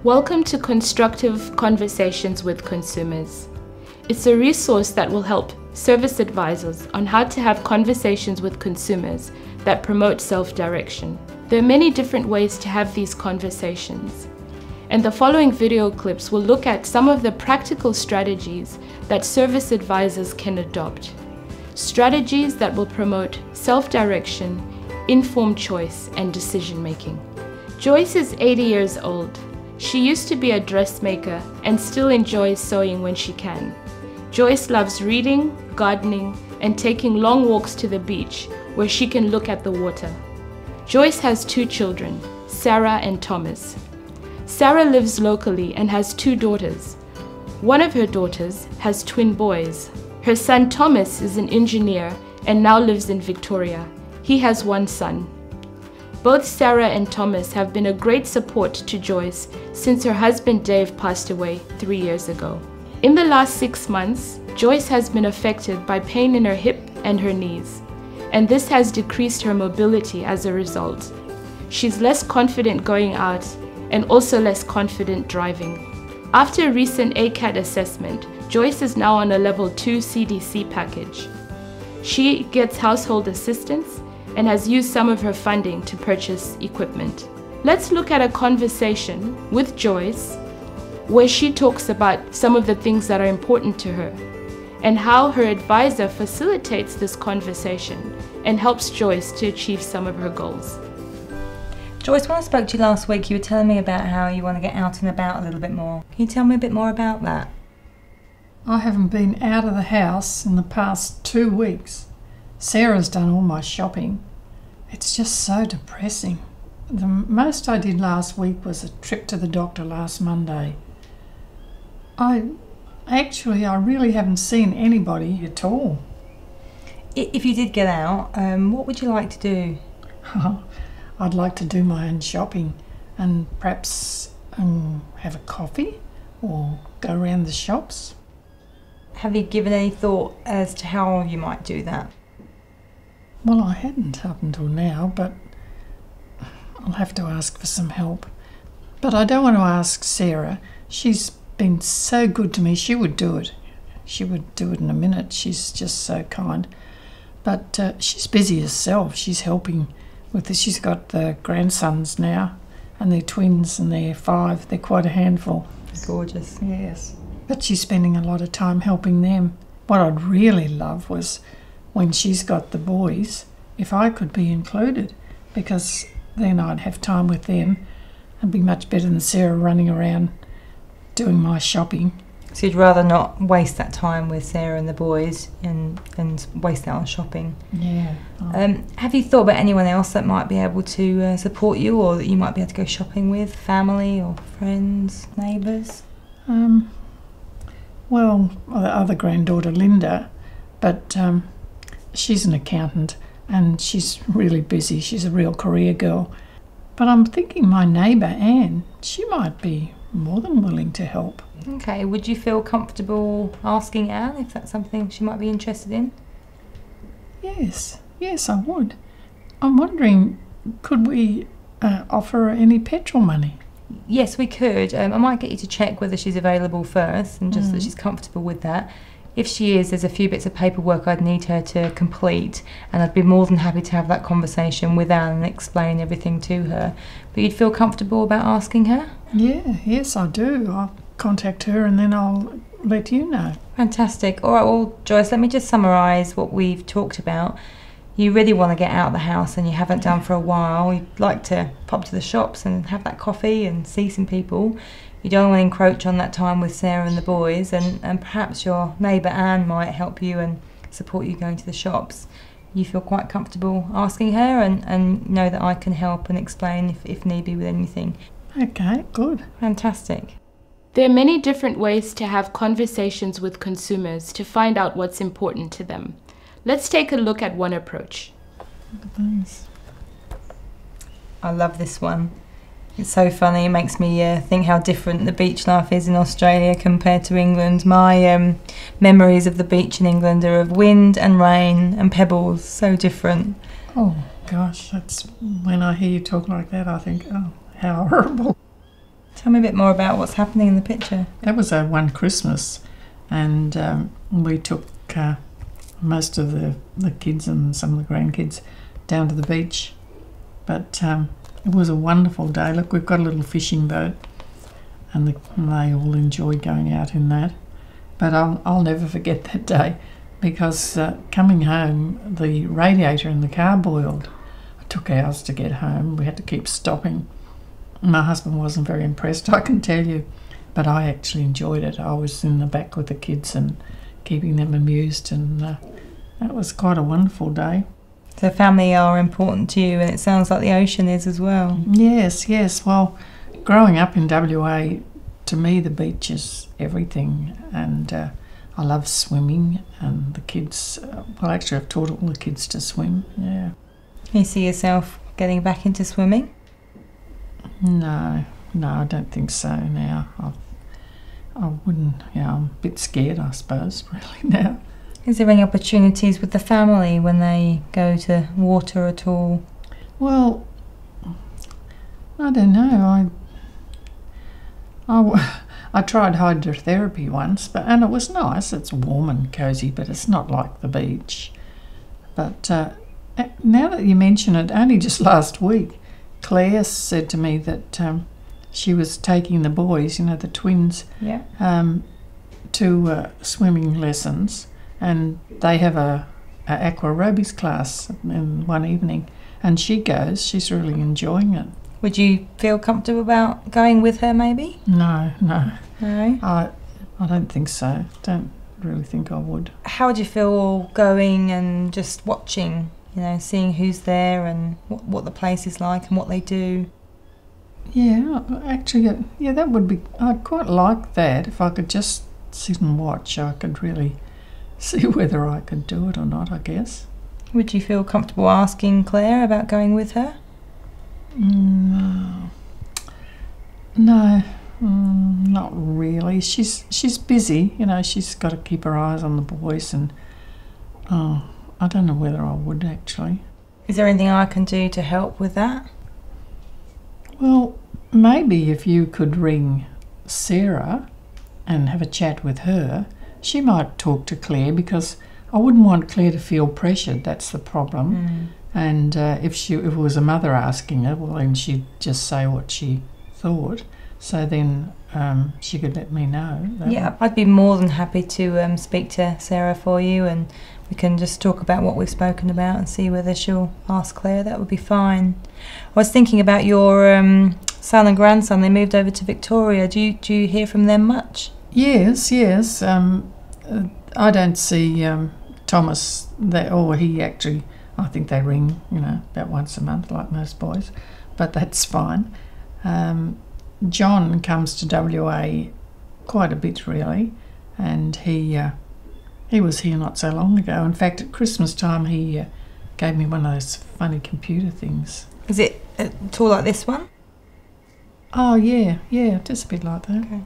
Welcome to Constructive Conversations with Consumers. It's a resource that will help service advisors on how to have conversations with consumers that promote self-direction. There are many different ways to have these conversations, and the following video clips will look at some of the practical strategies that service advisors can adopt. Strategies that will promote self-direction, informed choice, and decision-making. Joyce is 80 years old. She used to be a dressmaker and still enjoys sewing when she can. Joyce loves reading, gardening, and taking long walks to the beach where she can look at the water. Joyce has 2 children, Sarah and Thomas. Sarah lives locally and has 2 daughters. One of her daughters has twin boys. Her son Thomas is an engineer and now lives in Victoria. He has 1 son. Both Sarah and Thomas have been a great support to Joyce since her husband Dave passed away 3 years ago. In the last 6 months, Joyce has been affected by pain in her hip and her knees, and this has decreased her mobility as a result. She's less confident going out and also less confident driving. After a recent ACAT assessment, Joyce is now on a level 2 CDC package. She gets household assistance and has used some of her funding to purchase equipment. Let's look at a conversation with Joyce where she talks about some of the things that are important to her and how her advisor facilitates this conversation and helps Joyce to achieve some of her goals. Joyce, when I spoke to you last week, you were telling me about how you want to get out and about a little bit more. Can you tell me a bit more about that? I haven't been out of the house in the past 2 weeks. Sarah's done all my shopping. It's just so depressing. The most I did last week was a trip to the doctor last Monday. I really haven't seen anybody at all. If you did get out, what would you like to do? I'd like to do my own shopping and perhaps have a coffee or go around the shops. Have you given any thought as to how you might do that? Well, I hadn't up until now, but I'll have to ask for some help. But I don't want to ask Sarah. She's been so good to me. She would do it. She would do it in a minute. She's just so kind. But she's busy herself. She's helping with this. She's got the grandsons now, and they're twins, and they're 5. They're quite a handful. Gorgeous. Yes. But she's spending a lot of time helping them. What I'd really love was when she's got the boys, if I could be included, because then I'd have time with them and be much better than Sarah running around doing my shopping. So you'd rather not waste that time with Sarah and the boys and waste that on shopping? Yeah. Have you thought about anyone else that might be able to support you, or that you might be able to go shopping with? Family or friends, neighbours? Well, the other granddaughter, Linda, but she's an accountant and she's really busy. She's a real career girl. But I'm thinking my neighbour, Anne, she might be more than willing to help. Okay, would you feel comfortable asking Anne if that's something she might be interested in? Yes, I would. I'm wondering, could we offer her any petrol money? Yes, we could. I might get you to check whether she's available first and just that she's comfortable with that. If she is, there's a few bits of paperwork I'd need her to complete, and I'd be more than happy to have that conversation with Anne and explain everything to her. But you'd feel comfortable about asking her? Yes, I do. I'll contact her and then I'll let you know. Fantastic. All right, well, Joyce, let me just summarise what we've talked about. You really want to get out of the house and you haven't done for a while. You'd like to pop to the shops and have that coffee and see some people. You don't want to encroach on that time with Sarah and the boys, and perhaps your neighbour Anne might help you and support you going to the shops. You feel quite comfortable asking her and know that I can help and explain if need be with anything. Okay, good. Fantastic. There are many different ways to have conversations with consumers to find out what's important to them. Let's take a look at one approach. Thanks. I love this one. It's so funny. It makes me think how different the beach life is in Australia compared to England. My memories of the beach in England are of wind and rain and pebbles. So different. Oh gosh, that's when I hear you talk like that, I think, oh, how horrible. Tell me a bit more about what's happening in the picture. That was our one Christmas, and we took most of the kids and some of the grandkids down to the beach. But it was a wonderful day. Look, we've got a little fishing boat, and they all enjoyed going out in that. But I'll never forget that day, because coming home, the radiator in the car boiled. It took hours to get home. We had to keep stopping. My husband wasn't very impressed, I can tell you, but I actually enjoyed it. I was in the back with the kids and keeping them amused, and that was quite a wonderful day. So family are important to you, and it sounds like the ocean is as well. Yes. Well, growing up in WA, to me the beach is everything, and I love swimming, and the kids, well, actually I've taught all the kids to swim, yeah. You see yourself getting back into swimming? No, I don't think so now. I wouldn't, I'm a bit scared, I suppose, really now. Is there any opportunities with the family when they go to water at all? Well, I don't know. I tried hydrotherapy once, and it was nice. It's warm and cosy, but it's not like the beach. But now that you mention it, only just last week, Claire said to me that she was taking the boys, the twins, to swimming lessons, and they have a aqua aerobics class in one evening, and she goes. She's really enjoying it. Would you feel comfortable about going with her, maybe? No. No? I don't think so. Don't really think I would. How would you feel going and just watching, seeing who's there and what the place is like and what they do? Yeah, actually, that would be... I'd quite like that. If I could just sit and watch, I could really see whether I could do it or not, I guess. Would you feel comfortable asking Claire about going with her? No, not really. She's busy, she's got to keep her eyes on the boys, and I don't know whether I would actually. Is there anything I can do to help with that? Well, maybe if you could ring Sarah and have a chat with her, she might talk to Claire, because I wouldn't want Claire to feel pressured. That's the problem. And if it was a mother asking her, well, then she'd just say what she thought. So then she could let me know. I'd be more than happy to speak to Sarah for you, and we can just talk about what we've spoken about and see whether she'll ask Claire. That would be fine. I was thinking about your son and grandson. They moved over to Victoria. Do you hear from them much? Yes. I don't see Thomas, he actually... I think they ring, about once a month, like most boys, but that's fine. John comes to WA quite a bit, really, and he was here not so long ago. In fact, at Christmas time, he gave me one of those funny computer things. Is it at all like this one? Oh, yeah, just a bit like that. Okay.